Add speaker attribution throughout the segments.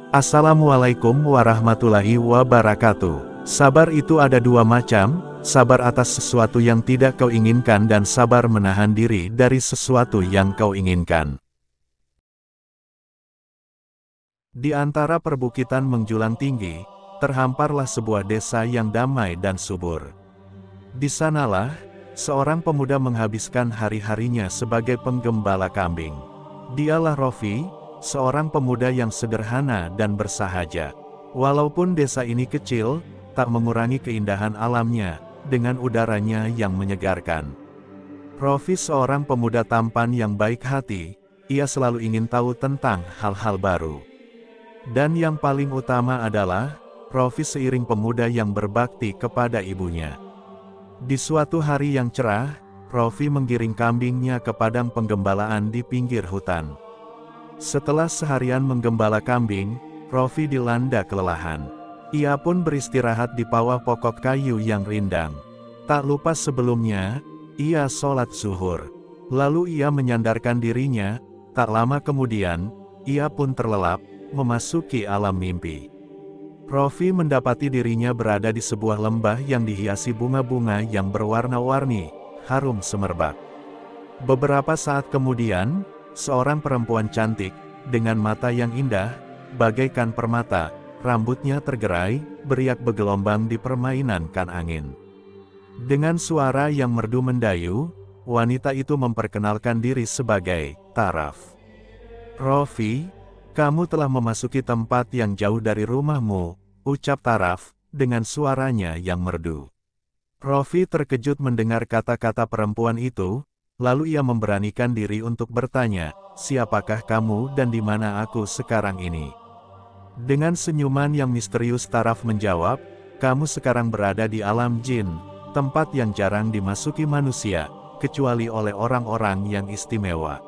Speaker 1: Assalamualaikum warahmatullahi wabarakatuh. Sabar itu ada dua macam, sabar atas sesuatu yang tidak kau inginkan dan sabar menahan diri dari sesuatu yang kau inginkan. Di antara perbukitan menjulang tinggi, terhamparlah sebuah desa yang damai dan subur. Di sanalah, seorang pemuda menghabiskan hari-harinya sebagai penggembala kambing. Dialah Rofi, seorang pemuda yang sederhana dan bersahaja. Walaupun desa ini kecil, tak mengurangi keindahan alamnya, dengan udaranya yang menyegarkan. Rofi seorang pemuda tampan yang baik hati, ia selalu ingin tahu tentang hal-hal baru. Dan yang paling utama adalah, Rofi seiring pemuda yang berbakti kepada ibunya. Di suatu hari yang cerah, Rofi menggiring kambingnya ke padang penggembalaan di pinggir hutan. Setelah seharian menggembala kambing, Rofi dilanda kelelahan. Ia pun beristirahat di bawah pokok kayu yang rindang. Tak lupa sebelumnya, ia sholat zuhur. Lalu ia menyandarkan dirinya, tak lama kemudian, ia pun terlelap, memasuki alam mimpi. Rofi mendapati dirinya berada di sebuah lembah yang dihiasi bunga-bunga yang berwarna-warni, harum semerbak. Beberapa saat kemudian, seorang perempuan cantik, dengan mata yang indah, bagaikan permata, rambutnya tergerai, beriak bergelombang di permainan kan angin. Dengan suara yang merdu mendayu, wanita itu memperkenalkan diri sebagai Taraf. "Rofi, kamu telah memasuki tempat yang jauh dari rumahmu," ucap Taraf, dengan suaranya yang merdu. Rofi terkejut mendengar kata-kata perempuan itu, lalu ia memberanikan diri untuk bertanya, "Siapakah kamu dan di mana aku sekarang ini?" Dengan senyuman yang misterius Taraf menjawab, "Kamu sekarang berada di alam jin, tempat yang jarang dimasuki manusia, kecuali oleh orang-orang yang istimewa."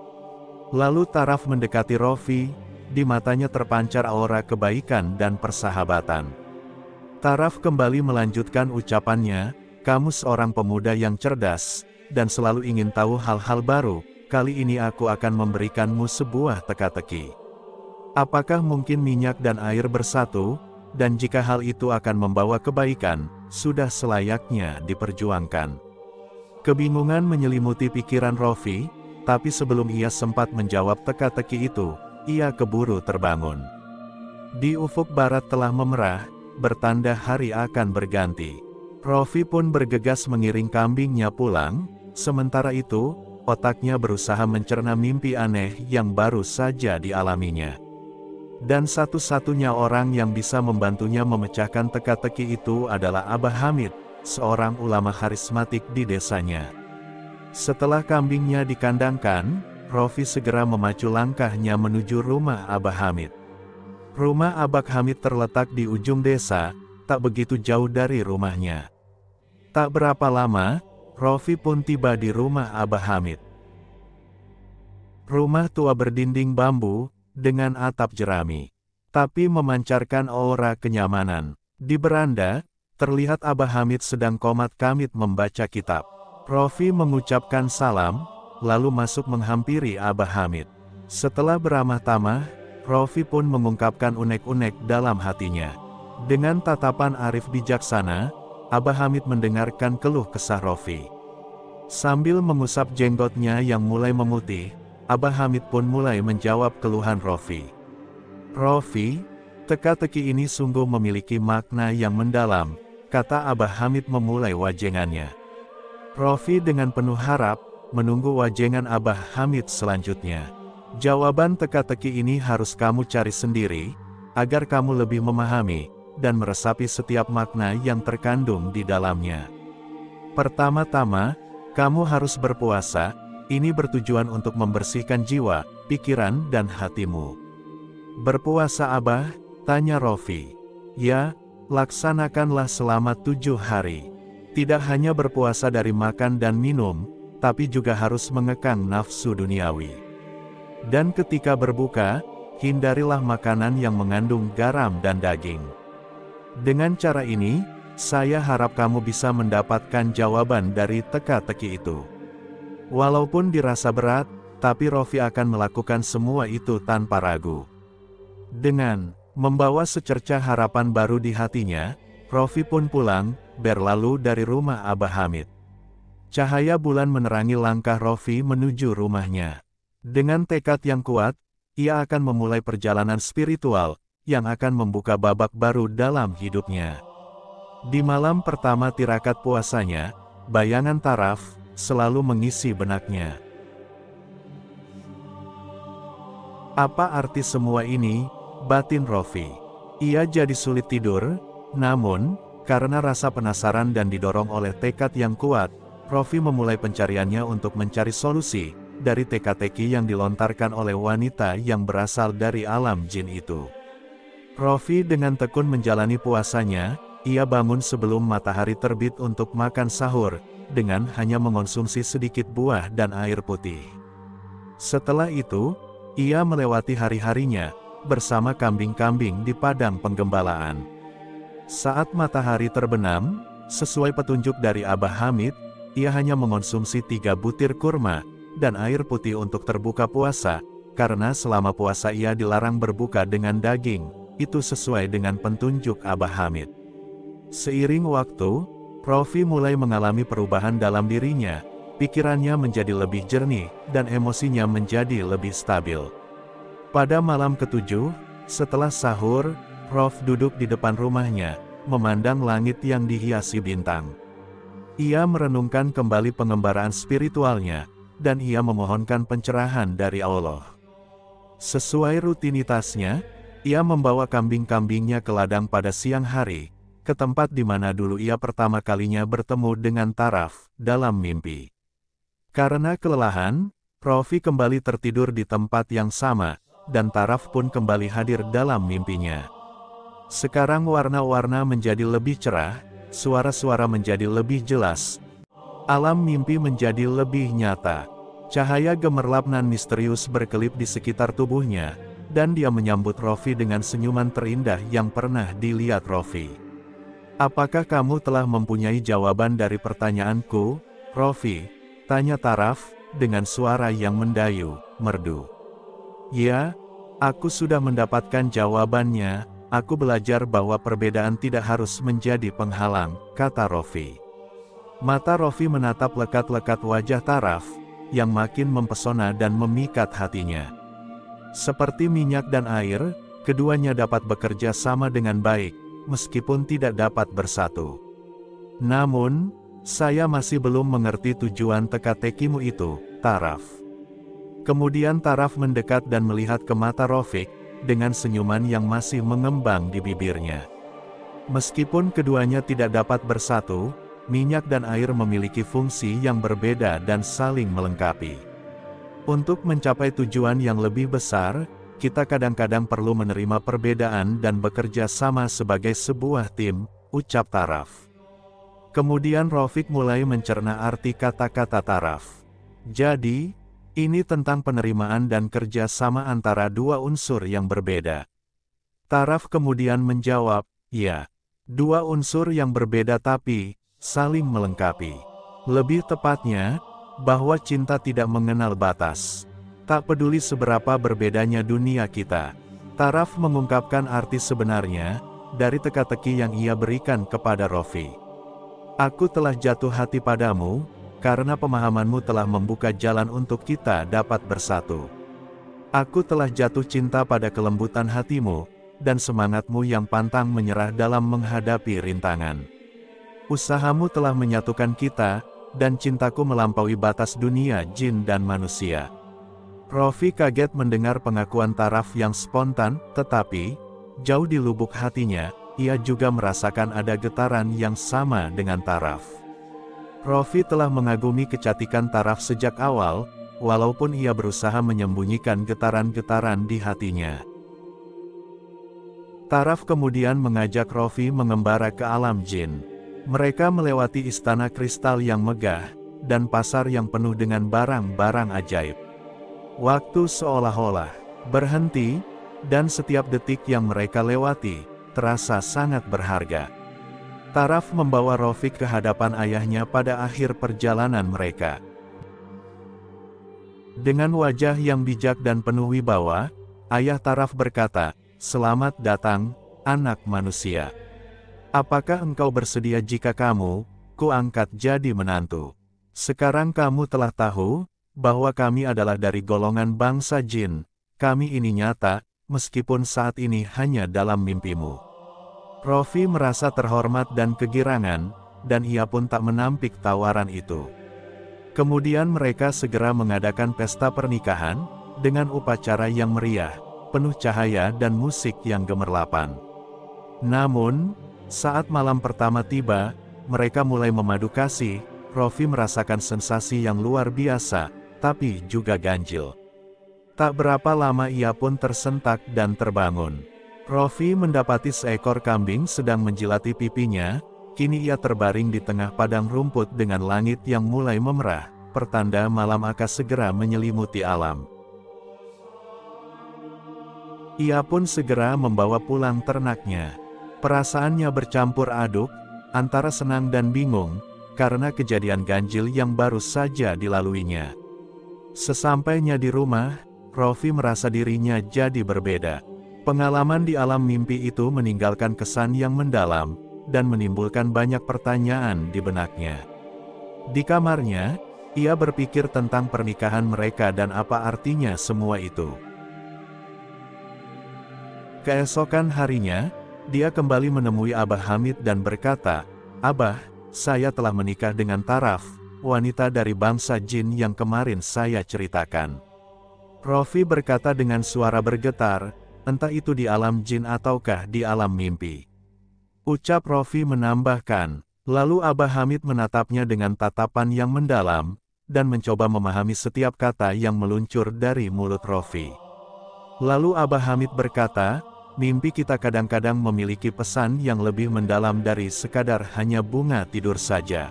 Speaker 1: Lalu Taraf mendekati Rofi, di matanya terpancar aura kebaikan dan persahabatan. Taraf kembali melanjutkan ucapannya, "Kamu seorang pemuda yang cerdas, dan selalu ingin tahu hal-hal baru, kali ini aku akan memberikanmu sebuah teka-teki. Apakah mungkin minyak dan air bersatu, dan jika hal itu akan membawa kebaikan, sudah selayaknya diperjuangkan." Kebingungan menyelimuti pikiran Rofi, tapi sebelum ia sempat menjawab teka-teki itu, ia keburu terbangun. Di ufuk barat telah memerah, bertanda hari akan berganti. Rofi pun bergegas mengiring kambingnya pulang. Sementara itu, otaknya berusaha mencerna mimpi aneh yang baru saja dialaminya. Dan satu-satunya orang yang bisa membantunya memecahkan teka-teki itu adalah Abah Hamid, seorang ulama karismatik di desanya. Setelah kambingnya dikandangkan, Rofi segera memacu langkahnya menuju rumah Abah Hamid. Rumah Abah Hamid terletak di ujung desa, tak begitu jauh dari rumahnya. Tak berapa lama, Rofi pun tiba di rumah Abah Hamid. Rumah tua berdinding bambu, dengan atap jerami, tapi memancarkan aura kenyamanan. Di beranda, terlihat Abah Hamid sedang komat-kamit membaca kitab. Rofi mengucapkan salam, lalu masuk menghampiri Abah Hamid. Setelah beramah tamah, Rofi pun mengungkapkan unek-unek dalam hatinya. Dengan tatapan arif bijaksana, Abah Hamid mendengarkan keluh kesah Rofi. Sambil mengusap jenggotnya yang mulai memutih, Abah Hamid pun mulai menjawab keluhan Rofi. "Rofi, teka-teki ini sungguh memiliki makna yang mendalam," kata Abah Hamid memulai wajengannya. Rofi dengan penuh harap, menunggu wajengan Abah Hamid selanjutnya. "Jawaban teka-teki ini harus kamu cari sendiri, agar kamu lebih memahami dan meresapi setiap makna yang terkandung di dalamnya. Pertama-tama, kamu harus berpuasa, ini bertujuan untuk membersihkan jiwa, pikiran dan hatimu." "Berpuasa Abah?" tanya Rofi. "Ya, laksanakanlah selama 7 hari. Tidak hanya berpuasa dari makan dan minum, tapi juga harus mengekang nafsu duniawi. Dan ketika berbuka, hindarilah makanan yang mengandung garam dan daging. Dengan cara ini, saya harap kamu bisa mendapatkan jawaban dari teka-teki itu." Walaupun dirasa berat, tapi Rofi akan melakukan semua itu tanpa ragu. Dengan Membawa secercah harapan baru di hatinya, Rofi pun pulang, berlalu dari rumah Abah Hamid. Cahaya bulan menerangi langkah Rofi menuju rumahnya. Dengan tekad yang kuat, ia akan memulai perjalanan spiritual, yang akan membuka babak baru dalam hidupnya. Di malam pertama tirakat puasanya, bayangan Taraf selalu mengisi benaknya. Apa arti semua ini? Batin Rofi. Ia jadi sulit tidur, namun, karena rasa penasaran dan didorong oleh tekad yang kuat, Rofi memulai pencariannya untuk mencari solusi dari teka-teki yang dilontarkan oleh wanita yang berasal dari alam jin itu. Rofi dengan tekun menjalani puasanya, ia bangun sebelum matahari terbit untuk makan sahur, dengan hanya mengonsumsi sedikit buah dan air putih. Setelah itu, ia melewati hari-harinya bersama kambing-kambing di padang penggembalaan. Saat matahari terbenam, sesuai petunjuk dari Abah Hamid, ia hanya mengonsumsi 3 butir kurma dan air putih untuk terbuka puasa, karena selama puasa ia dilarang berbuka dengan daging, itu sesuai dengan petunjuk Abah Hamid. Seiring waktu, Rofi mulai mengalami perubahan dalam dirinya, pikirannya menjadi lebih jernih, dan emosinya menjadi lebih stabil. Pada malam ke-7, setelah sahur, Rof duduk di depan rumahnya, memandang langit yang dihiasi bintang. Ia merenungkan kembali pengembaraan spiritualnya, dan ia memohonkan pencerahan dari Allah. Sesuai rutinitasnya, ia membawa kambing-kambingnya ke ladang pada siang hari, ke tempat di mana dulu ia pertama kalinya bertemu dengan Taraf, dalam mimpi. Karena kelelahan, Rofi kembali tertidur di tempat yang sama, dan Taraf pun kembali hadir dalam mimpinya. Sekarang warna-warna menjadi lebih cerah, suara-suara menjadi lebih jelas. Alam mimpi menjadi lebih nyata. Cahaya gemerlap nan misterius berkelip di sekitar tubuhnya, dan dia menyambut Rofi dengan senyuman terindah yang pernah dilihat Rofi. Apakah kamu telah mempunyai jawaban dari pertanyaanku, Rofi? Tanya Taraf, dengan suara yang mendayu, merdu. Ya, aku sudah mendapatkan jawabannya. Aku belajar bahwa perbedaan tidak harus menjadi penghalang, kata Rofi. Mata Rofi menatap lekat-lekat wajah Taraf, yang makin mempesona dan memikat hatinya. Seperti minyak dan air, keduanya dapat bekerja sama dengan baik, meskipun tidak dapat bersatu. Namun, saya masih belum mengerti tujuan teka-tekimu itu, Taraf. Kemudian Taraf mendekat dan melihat ke mata Rofi, dengan senyuman yang masih mengembang di bibirnya. Meskipun keduanya tidak dapat bersatu, minyak dan air memiliki fungsi yang berbeda dan saling melengkapi. Untuk mencapai tujuan yang lebih besar, kita kadang-kadang perlu menerima perbedaan dan bekerja sama sebagai sebuah tim, ucap Taraf. Kemudian Rofiq mulai mencerna arti kata-kata Taraf. Jadi, ini tentang penerimaan dan kerja sama antara dua unsur yang berbeda. Taraf kemudian menjawab, ya, dua unsur yang berbeda tapi saling melengkapi. Lebih tepatnya, bahwa cinta tidak mengenal batas. Tak peduli seberapa berbedanya dunia kita. Taraf mengungkapkan arti sebenarnya dari teka-teki yang ia berikan kepada Rofi. Aku telah jatuh hati padamu, karena pemahamanmu telah membuka jalan untuk kita dapat bersatu. Aku telah jatuh cinta pada kelembutan hatimu, dan semangatmu yang pantang menyerah dalam menghadapi rintangan. Usahamu telah menyatukan kita, dan cintaku melampaui batas dunia jin dan manusia. Rofi kaget mendengar pengakuan Taraf yang spontan, tetapi, jauh di lubuk hatinya, ia juga merasakan ada getaran yang sama dengan Taraf. Rofi telah mengagumi kecantikan Taraf sejak awal, walaupun ia berusaha menyembunyikan getaran-getaran di hatinya. Taraf kemudian mengajak Rofi mengembara ke alam jin. Mereka melewati istana kristal yang megah, dan pasar yang penuh dengan barang-barang ajaib. Waktu seolah-olah berhenti, dan setiap detik yang mereka lewati, terasa sangat berharga. Taraf membawa Rofiq ke hadapan ayahnya pada akhir perjalanan mereka. Dengan wajah yang bijak dan penuh wibawa, ayah Taraf berkata, "Selamat datang, anak manusia. Apakah engkau bersedia jika kuangkat jadi menantu? Sekarang kamu telah tahu, bahwa kami adalah dari golongan bangsa jin. Kami ini nyata, meskipun saat ini hanya dalam mimpimu." Rofi merasa terhormat dan kegirangan, dan ia pun tak menampik tawaran itu. Kemudian mereka segera mengadakan pesta pernikahan, dengan upacara yang meriah, penuh cahaya dan musik yang gemerlapan. Namun, saat malam pertama tiba, mereka mulai memadu kasih. Rofi merasakan sensasi yang luar biasa, tapi juga ganjil. Tak berapa lama ia pun tersentak dan terbangun. Rofi mendapati seekor kambing sedang menjilati pipinya. Kini ia terbaring di tengah padang rumput dengan langit yang mulai memerah, pertanda malam akan segera menyelimuti alam. Ia pun segera membawa pulang ternaknya. Perasaannya bercampur aduk, antara senang dan bingung, karena kejadian ganjil yang baru saja dilaluinya. Sesampainya di rumah, Rofi merasa dirinya jadi berbeda. Pengalaman di alam mimpi itu meninggalkan kesan yang mendalam, dan menimbulkan banyak pertanyaan di benaknya. Di kamarnya, ia berpikir tentang pernikahan mereka dan apa artinya semua itu. Keesokan harinya, dia kembali menemui Abah Hamid dan berkata, "Abah, saya telah menikah dengan Taraf, wanita dari bangsa jin yang kemarin saya ceritakan." Rofi berkata dengan suara bergetar, "Entah itu di alam jin ataukah di alam mimpi?" Ucap Rofi menambahkan, lalu Abah Hamid menatapnya dengan tatapan yang mendalam, dan mencoba memahami setiap kata yang meluncur dari mulut Rofi. Lalu Abah Hamid berkata, "Mimpi kita kadang-kadang memiliki pesan yang lebih mendalam dari sekadar hanya bunga tidur saja.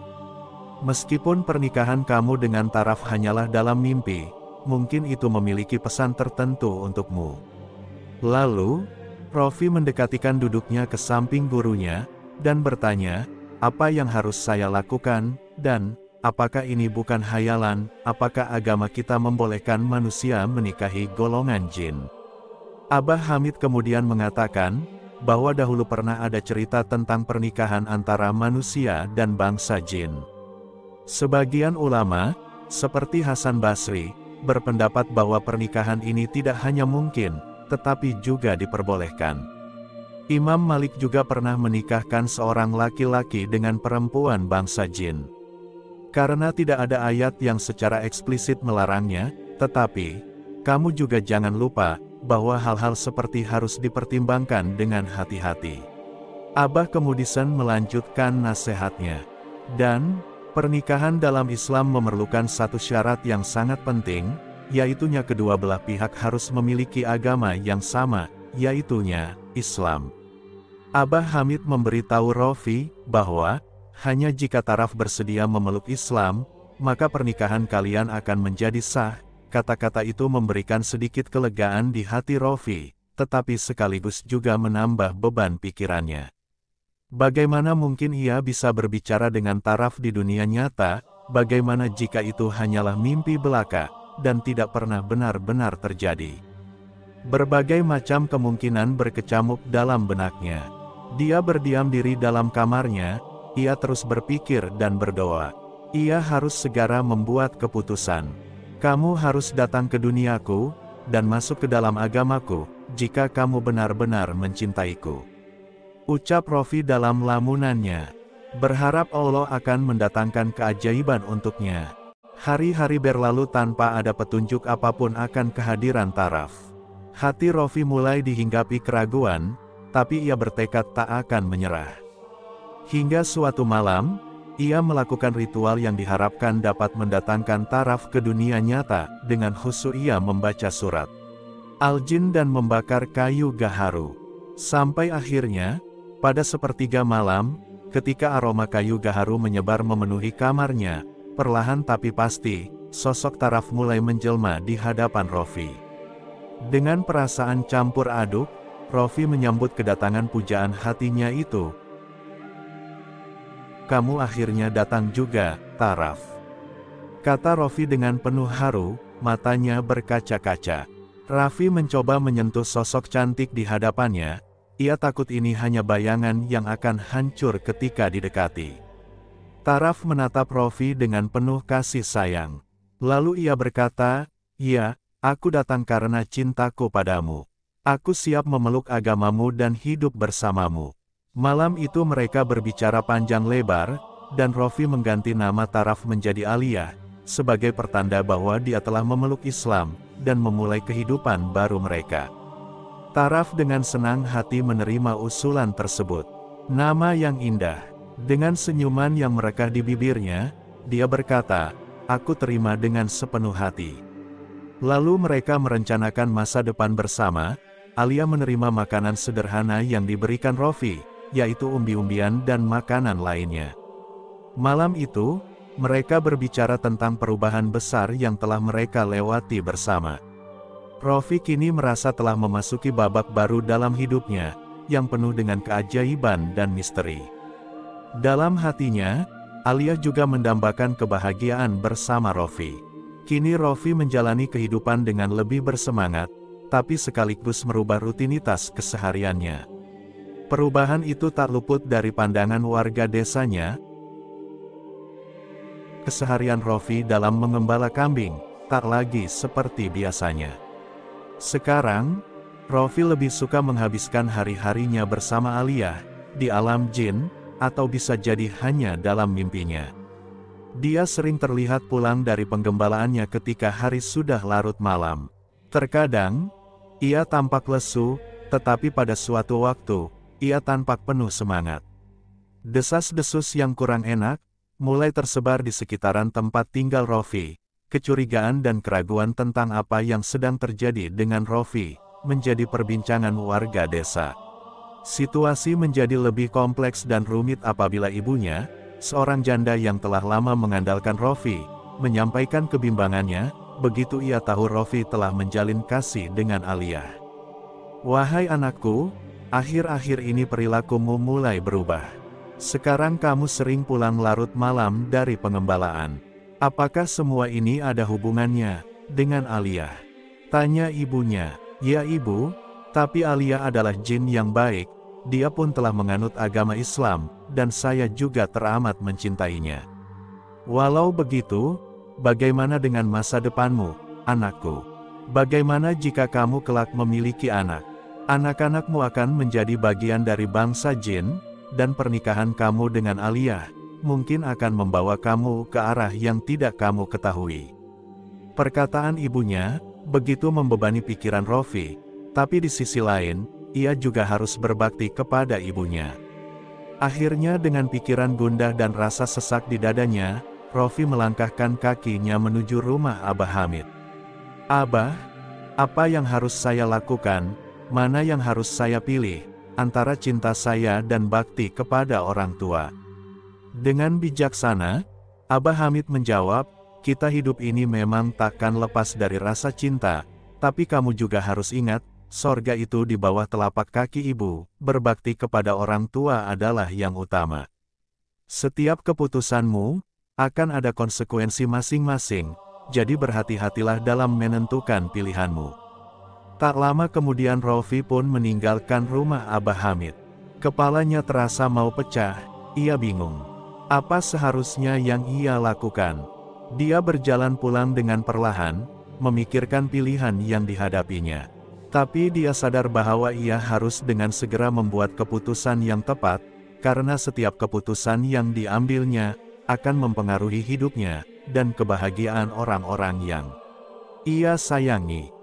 Speaker 1: Meskipun pernikahan kamu dengan Taraf hanyalah dalam mimpi, mungkin itu memiliki pesan tertentu untukmu." Lalu, Rofi mendekatikan duduknya ke samping gurunya, dan bertanya, "Apa yang harus saya lakukan, dan apakah ini bukan hayalan? Apakah agama kita membolehkan manusia menikahi golongan jin?" Abah Hamid kemudian mengatakan, bahwa dahulu pernah ada cerita tentang pernikahan antara manusia dan bangsa jin. Sebagian ulama, seperti Hasan Basri, berpendapat bahwa pernikahan ini tidak hanya mungkin, tetapi juga diperbolehkan. Imam Malik juga pernah menikahkan seorang laki-laki dengan perempuan bangsa jin. Karena tidak ada ayat yang secara eksplisit melarangnya, tetapi, kamu juga jangan lupa, bahwa hal-hal seperti harus dipertimbangkan dengan hati-hati. Abah kemudian melanjutkan nasihatnya. Dan, pernikahan dalam Islam memerlukan satu syarat yang sangat penting, yaitunya kedua belah pihak harus memiliki agama yang sama, yaitunya Islam. Abah Hamid memberitahu Rofi, bahwa, hanya jika Taraf bersedia memeluk Islam, maka pernikahan kalian akan menjadi sah. Kata-kata itu memberikan sedikit kelegaan di hati Rofi, tetapi sekaligus juga menambah beban pikirannya. Bagaimana mungkin ia bisa berbicara dengan Taraf di dunia nyata? Bagaimana jika itu hanyalah mimpi belaka, dan tidak pernah benar-benar terjadi? Berbagai macam kemungkinan berkecamuk dalam benaknya. Dia berdiam diri dalam kamarnya, ia terus berpikir dan berdoa. Ia harus segera membuat keputusan. "Kamu harus datang ke duniaku, dan masuk ke dalam agamaku, jika kamu benar-benar mencintaiku." Ucap Rofi dalam lamunannya. Berharap Allah akan mendatangkan keajaiban untuknya. Hari-hari berlalu tanpa ada petunjuk apapun akan kehadiran Taraf. Hati Rofi mulai dihinggapi keraguan, tapi ia bertekad tak akan menyerah. Hingga suatu malam, ia melakukan ritual yang diharapkan dapat mendatangkan Taraf ke dunia nyata, dengan khusyuk ia membaca surat Al-Jin dan membakar kayu gaharu. Sampai akhirnya, pada sepertiga malam, ketika aroma kayu gaharu menyebar memenuhi kamarnya, perlahan tapi pasti, sosok Taraf mulai menjelma di hadapan Rofi. Dengan perasaan campur aduk, Rofi menyambut kedatangan pujaan hatinya itu. "Kamu akhirnya datang juga, Taraf," kata Rofi dengan penuh haru, matanya berkaca-kaca. Raffi mencoba menyentuh sosok cantik di hadapannya. Ia takut ini hanya bayangan yang akan hancur ketika didekati. Taraf menatap Raffi dengan penuh kasih sayang. Lalu ia berkata, "Ya, aku datang karena cintaku padamu. Aku siap memeluk agamamu dan hidup bersamamu." Malam itu mereka berbicara panjang lebar, dan Raffi mengganti nama Taraf menjadi Aliyah, sebagai pertanda bahwa dia telah memeluk Islam, dan memulai kehidupan baru mereka. Taraf dengan senang hati menerima usulan tersebut. Nama yang indah. Dengan senyuman yang merekah di bibirnya, dia berkata, "Aku terima dengan sepenuh hati." Lalu mereka merencanakan masa depan bersama. Alia menerima makanan sederhana yang diberikan Raffi, yaitu umbi-umbian dan makanan lainnya. Malam itu, mereka berbicara tentang perubahan besar yang telah mereka lewati bersama. Raffi kini merasa telah memasuki babak baru dalam hidupnya, yang penuh dengan keajaiban dan misteri. Dalam hatinya, Alia juga mendambakan kebahagiaan bersama Raffi. Kini Raffi menjalani kehidupan dengan lebih bersemangat, tapi sekaligus merubah rutinitas kesehariannya. Perubahan itu tak luput dari pandangan warga desanya. Keseharian Raffi dalam mengembala kambing, tak lagi seperti biasanya. Sekarang, Raffi lebih suka menghabiskan hari-harinya bersama Alia, di alam jin, atau bisa jadi hanya dalam mimpinya. Dia sering terlihat pulang dari penggembalaannya ketika hari sudah larut malam. Terkadang, ia tampak lesu, tetapi pada suatu waktu, ia tampak penuh semangat. Desas-desus yang kurang enak, mulai tersebar di sekitaran tempat tinggal Raffi. Kecurigaan dan keraguan tentang apa yang sedang terjadi dengan Raffi, menjadi perbincangan warga desa. Situasi menjadi lebih kompleks dan rumit apabila ibunya, seorang janda yang telah lama mengandalkan Raffi, menyampaikan kebimbangannya, begitu ia tahu Raffi telah menjalin kasih dengan Aliyah. "Wahai anakku, akhir-akhir ini perilakumu mulai berubah. Sekarang kamu sering pulang larut malam dari pengembalaan. Apakah semua ini ada hubungannya dengan Aliyah?" Tanya ibunya. "Ya ibu, tapi Aliyah adalah jin yang baik, dia pun telah menganut agama Islam, dan saya juga teramat mencintainya. Walau begitu, bagaimana dengan masa depanmu, anakku? Bagaimana jika kamu kelak memiliki anak? Anak-anakmu akan menjadi bagian dari bangsa jin, dan pernikahan kamu dengan Aliyah mungkin akan membawa kamu ke arah yang tidak kamu ketahui." Perkataan ibunya begitu membebani pikiran Raffi, tapi di sisi lain, ia juga harus berbakti kepada ibunya. Akhirnya dengan pikiran gundah dan rasa sesak di dadanya, Raffi melangkahkan kakinya menuju rumah Abah Hamid. "Abah, apa yang harus saya lakukan? Mana yang harus saya pilih, antara cinta saya dan bakti kepada orang tua?" Dengan bijaksana, Abah Hamid menjawab, "Kita hidup ini memang takkan lepas dari rasa cinta, tapi kamu juga harus ingat, sorga itu di bawah telapak kaki ibu, berbakti kepada orang tua adalah yang utama. Setiap keputusanmu, akan ada konsekuensi masing-masing, jadi berhati-hatilah dalam menentukan pilihanmu." Tak lama kemudian Raffi pun meninggalkan rumah Abah Hamid. Kepalanya terasa mau pecah, ia bingung. Apa seharusnya yang ia lakukan? Dia berjalan pulang dengan perlahan, memikirkan pilihan yang dihadapinya. Tapi dia sadar bahwa ia harus dengan segera membuat keputusan yang tepat, karena setiap keputusan yang diambilnya, akan mempengaruhi hidupnya, dan kebahagiaan orang-orang yang ia sayangi.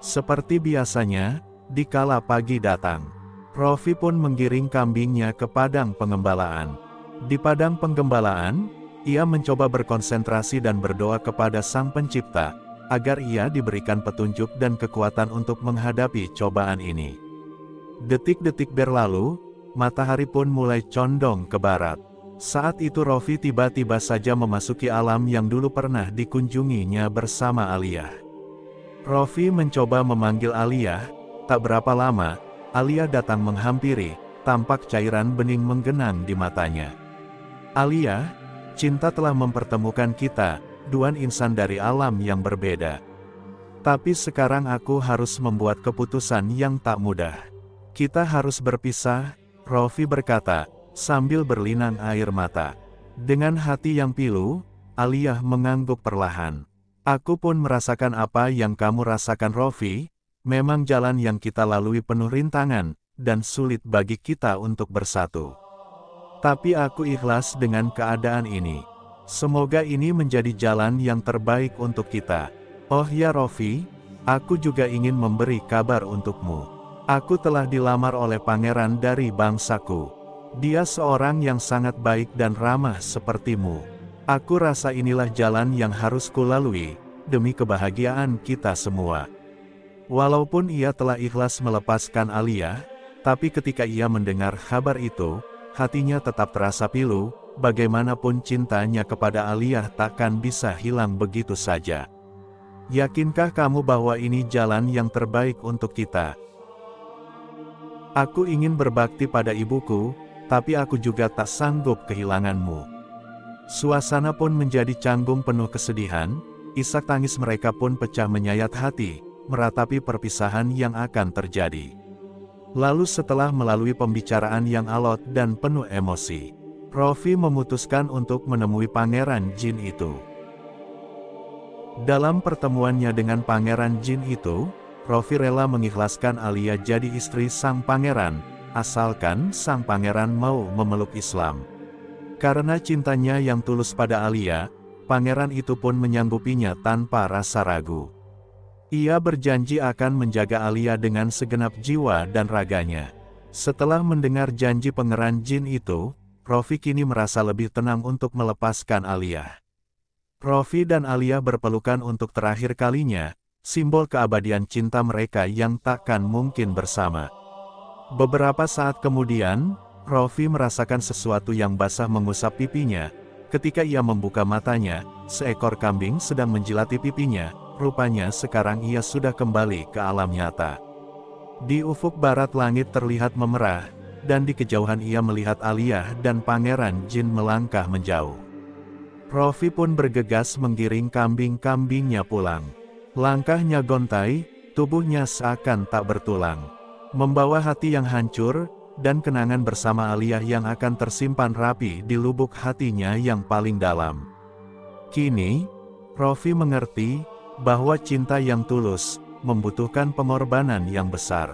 Speaker 1: Seperti biasanya, di kala pagi datang, Raffi pun menggiring kambingnya ke padang pengembalaan. Di padang penggembalaan, ia mencoba berkonsentrasi dan berdoa kepada Sang Pencipta, agar ia diberikan petunjuk dan kekuatan untuk menghadapi cobaan ini. Detik-detik berlalu, matahari pun mulai condong ke barat. Saat itu Raffi tiba-tiba saja memasuki alam yang dulu pernah dikunjunginya bersama Aliyah. Raffi mencoba memanggil Aliyah, tak berapa lama, Aliyah datang menghampiri, tampak cairan bening menggenang di matanya. "Aliyah, cinta telah mempertemukan kita, dua insan dari alam yang berbeda. Tapi sekarang aku harus membuat keputusan yang tak mudah. Kita harus berpisah, Rofi berkata, sambil berlinang air mata. Dengan hati yang pilu, Aliyah mengangguk perlahan. Aku pun merasakan apa yang kamu rasakan, Rofi. Memang jalan yang kita lalui penuh rintangan, dan sulit bagi kita untuk bersatu. Tapi aku ikhlas dengan keadaan ini. Semoga ini menjadi jalan yang terbaik untuk kita. Oh ya Rofi, aku juga ingin memberi kabar untukmu. Aku telah dilamar oleh pangeran dari bangsaku. Dia seorang yang sangat baik dan ramah sepertimu. Aku rasa inilah jalan yang harus kulalui, demi kebahagiaan kita semua. Walaupun ia telah ikhlas melepaskan Aliyah, tapi ketika ia mendengar kabar itu, hatinya tetap terasa pilu. Bagaimanapun cintanya kepada Aliyah takkan bisa hilang begitu saja. Yakinkah kamu bahwa ini jalan yang terbaik untuk kita? Aku ingin berbakti pada ibuku, tapi aku juga tak sanggup kehilanganmu. Suasana pun menjadi canggung penuh kesedihan, isak tangis mereka pun pecah menyayat hati, meratapi perpisahan yang akan terjadi. Lalu setelah melalui pembicaraan yang alot dan penuh emosi, Rofi memutuskan untuk menemui Pangeran Jin itu. Dalam pertemuannya dengan Pangeran Jin itu, Rofi rela mengikhlaskan Aliyah jadi istri sang pangeran, asalkan sang pangeran mau memeluk Islam. Karena cintanya yang tulus pada Aliyah, pangeran itu pun menyanggupinya tanpa rasa ragu. Ia berjanji akan menjaga Aliyah dengan segenap jiwa dan raganya. Setelah mendengar janji Pangeran Jin itu, Rofi kini merasa lebih tenang untuk melepaskan Aliyah. Rofi dan Aliyah berpelukan untuk terakhir kalinya, simbol keabadian cinta mereka yang takkan mungkin bersama. Beberapa saat kemudian, Rofi merasakan sesuatu yang basah mengusap pipinya. Ketika ia membuka matanya, seekor kambing sedang menjilati pipinya. Rupanya sekarang ia sudah kembali ke alam nyata. Di ufuk barat langit terlihat memerah, dan di kejauhan ia melihat Aliyah dan Pangeran Jin melangkah menjauh. Rofi pun bergegas menggiring kambing-kambingnya pulang. Langkahnya gontai, tubuhnya seakan tak bertulang. Membawa hati yang hancur, dan kenangan bersama Aliyah yang akan tersimpan rapi di lubuk hatinya yang paling dalam. Kini, Rofi mengerti bahwa cinta yang tulus membutuhkan pengorbanan yang besar.